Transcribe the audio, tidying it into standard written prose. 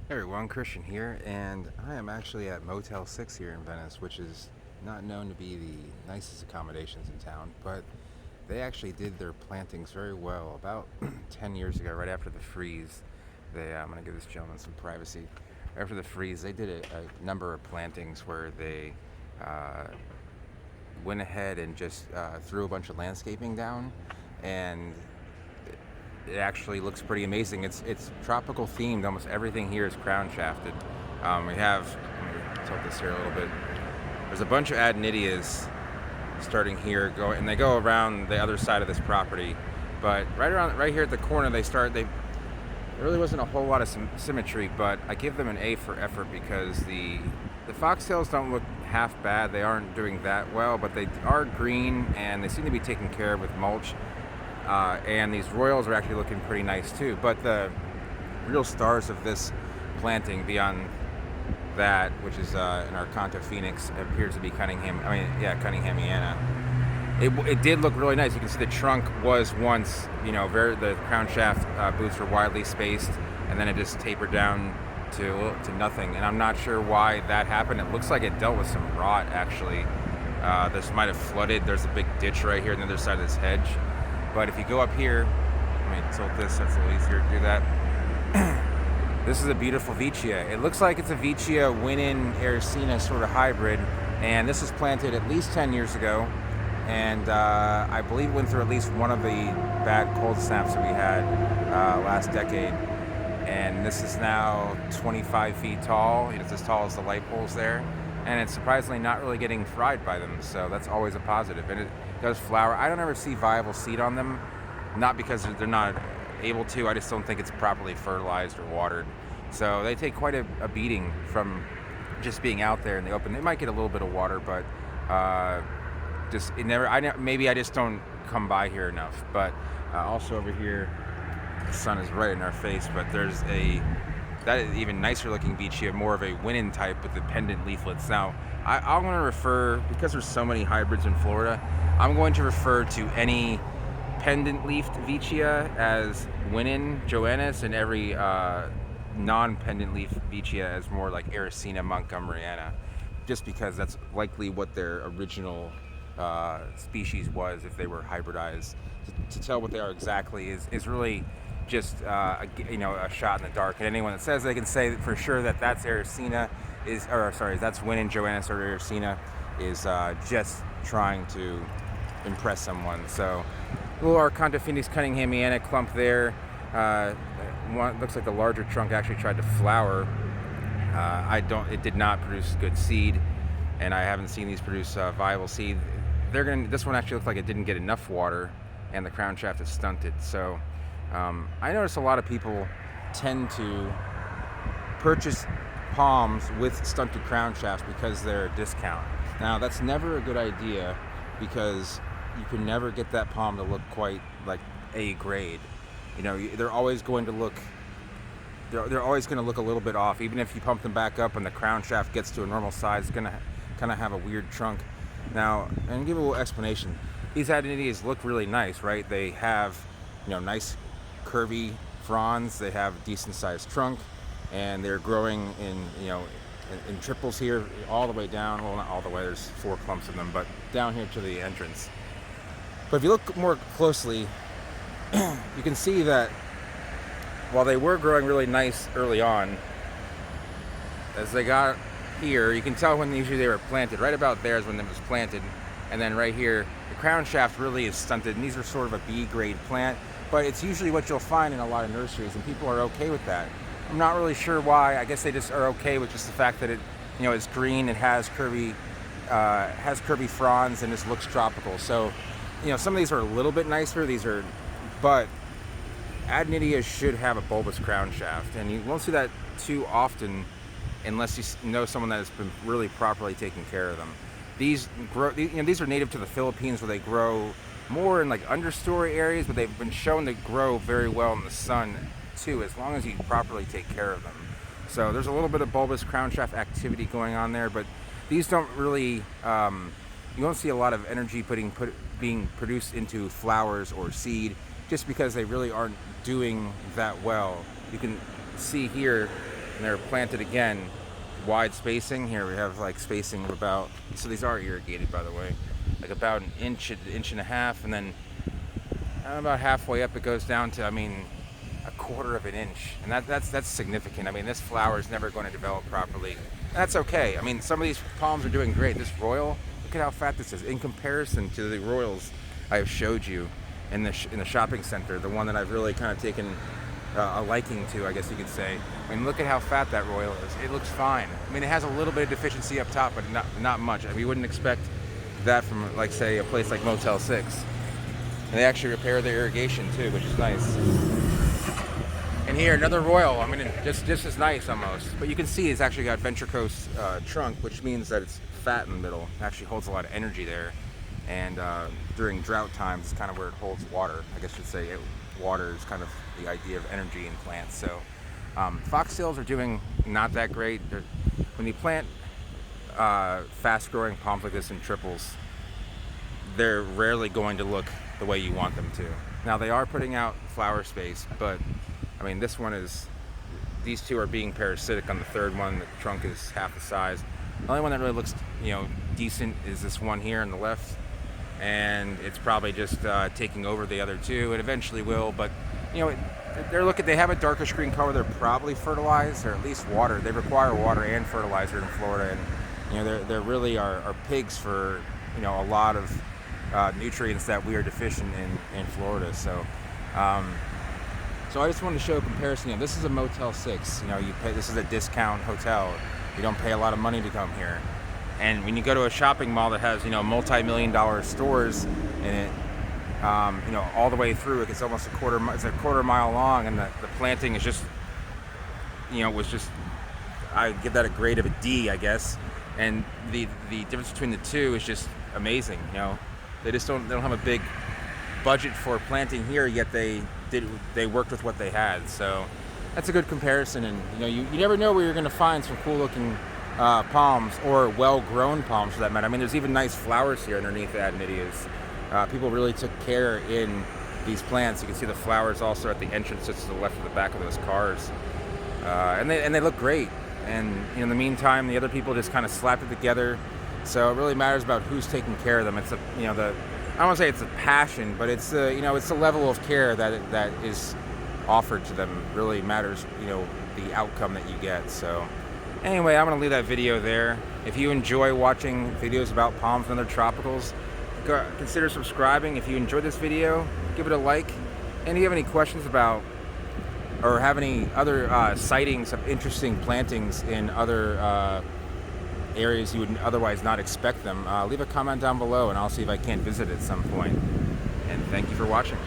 Hey everyone, Christian here, and I am actually at Motel 6 here in Venice, which is not known to be the nicest accommodations in town, but they actually did their plantings very well. About 10 years ago, right after the freeze, I'm going to give this gentleman some privacy. After the freeze, they did a number of plantings where they uh, went ahead and just threw a bunch of landscaping down, and it actually looks pretty amazing. It's tropical themed. Almost everything here is crown shafted. We have, let me tilt this here a little bit. There's a bunch of adenidias starting here, and they go around the other side of this property. But right here at the corner, there really wasn't a whole lot of symmetry, but I give them an A for effort because the foxtails don't look half bad. They aren't doing that well, but they are green and they seem to be taken care of with mulch. And these royals are actually looking pretty nice too. But the real stars of this planting, beyond that, which is in our Canto Phoenix, appears to be Cunninghamiana. It did look really nice. You can see the trunk was once, the crown shaft boots were widely spaced, and then it just tapered down to nothing. And I'm not sure why that happened. It looks like it dealt with some rot actually. This might have flooded. There's a big ditch right here on the other side of this hedge. But if you go up here, let me tilt this, that's a little easier to do that. This is a beautiful Vicia. It looks like it's a Vicia Winin Ericina sort of hybrid, and this was planted at least 10 years ago, and I believe went through at least one of the bad cold snaps that we had last decade. And this is now 25 feet tall. It's as tall as the light poles there, and it's surprisingly not really getting fried by them, so that's always a positive. And it does flower. I don't ever see viable seed on them, not because they're not able to, I just don't think it's properly fertilized or watered. So they take quite a beating from just being out there in the open. They might get a little bit of water, but maybe I just don't come by here enough. But also over here, the sun is right in our face, but there's that is even nicer looking Vicia, more of a Winin type with the pendant leaflets. Now, I'm going to refer, because there's so many hybrids in Florida, I'm going to refer to any pendant leafed Vicia as Winin Joannis, and every non-pendant leaf Vicia as more like Ericina Montgomeryana, just because that's likely what their original species was if they were hybridized. To tell what they are exactly is really just a shot in the dark. And anyone that says they can say for sure that that's Ericina that's Winin Joannis or Ericina is just trying to impress someone. So little Canto Phoenix Cunninghamiana clump there. Looks like the larger trunk actually tried to flower. It did not produce good seed, and I haven't seen these produce viable seed. This one actually looks like it didn't get enough water, and the crown shaft is stunted. So I notice a lot of people tend to purchase palms with stunted crown shafts because they're a discount. Now that's never a good idea, because you can never get that palm to look quite like A grade. They're always going to look a little bit off. Even if you pump them back up and the crown shaft gets to a normal size, it's gonna kind of have a weird trunk. Now, and give a little explanation. These adenidias look really nice, right? They have nice curvy fronds. They have a decent sized trunk, and they're growing in triples here all the way down. Well, not all the way, there's 4 clumps of them, but down here to the entrance. But if you look more closely, you can see that while they were growing really nice early on, as they got here, you can tell when usually they were planted. Right about there is when it was planted, and then right here, the crown shaft really is stunted, and these are sort of a B grade plant, but it's usually what you'll find in a lot of nurseries, and people are okay with that. I'm not really sure why. I guess they just are okay with just the fact that it's green, it has curvy fronds, and just looks tropical. So, some of these are a little bit nicer. But adenidias should have a bulbous crown shaft, and you won't see that too often unless you know someone that has been really properly taking care of them. These are native to the Philippines, where they grow more in like understory areas, but they've been shown to grow very well in the sun too, as long as you properly take care of them. So there's a little bit of bulbous crown shaft activity going on there, but these don't really, you won't see a lot of energy being produced into flowers or seed, just because they really aren't doing that well. You can see here and they're planted again, wide spacing. Here we have like spacing of about, so these are irrigated by the way, like about an inch and a half, and then about halfway up it goes down to, I mean, a quarter of an inch, and that's significant. I mean, this flower is never going to develop properly. That's okay. I mean, some of these palms are doing great. This royal, look at how fat this is in comparison to the royals I have showed you in the shopping center, the one that I've really kind of taken a liking to, I guess you could say. I mean, look at how fat that royal is. It looks fine. I mean, it has a little bit of deficiency up top, but not much. I mean, you wouldn't expect that from, like, say, a place like Motel 6. And they actually repair their irrigation too, which is nice. And here, another royal. I mean, just as nice almost. But you can see it's actually got ventricose trunk, which means that it's fat in the middle. It actually holds a lot of energy there. And during drought times, it's kind of where it holds water. I guess you'd say water is kind of the idea of energy in plants. So foxtails are doing not that great. When you plant fast-growing palms like this in triples, they're rarely going to look the way you want them to. Now, they are putting out flower space, but I mean, these two are being parasitic on the third one. The trunk is half the size. The only one that really looks, decent is this one here on the left, and it's probably just taking over the other two. It eventually will, but they have a darkish green color. They're probably fertilized, or at least water. They require water and fertilizer in Florida, and they really are pigs for a lot of nutrients that we are deficient in Florida. So I just wanted to show a comparison. This is a Motel 6. This is a discount hotel. You don't pay a lot of money to come here. And when you go to a shopping mall that has multi-million-dollar stores in it, all the way through, it's almost a quarter mile long, and the planting is just I give that a grade of a D, I guess. And the difference between the two is just amazing. They don't have a big budget for planting here, yet they worked with what they had. So that's a good comparison. And you never know where you're going to find some cool looking palms, or well-grown palms for that matter. I mean, there's even nice flowers here underneath the adenitas. People really took care in these plants. You can see the flowers also at the entrance to the left of the back of those cars, and they look great. And in the meantime, the other people just kind of slapped it together. So it really matters about who's taking care of them. It's I don't want to say it's a passion, but it's it's the level of care that is offered to them really matters. The outcome that you get. So anyway, I'm going to leave that video there. If you enjoy watching videos about palms and other tropicals, consider subscribing. If you enjoyed this video, give it a like. And if you have any questions about, or have any other sightings of interesting plantings in other areas you would otherwise not expect them, leave a comment down below, and I'll see if I can't visit at some point. And thank you for watching.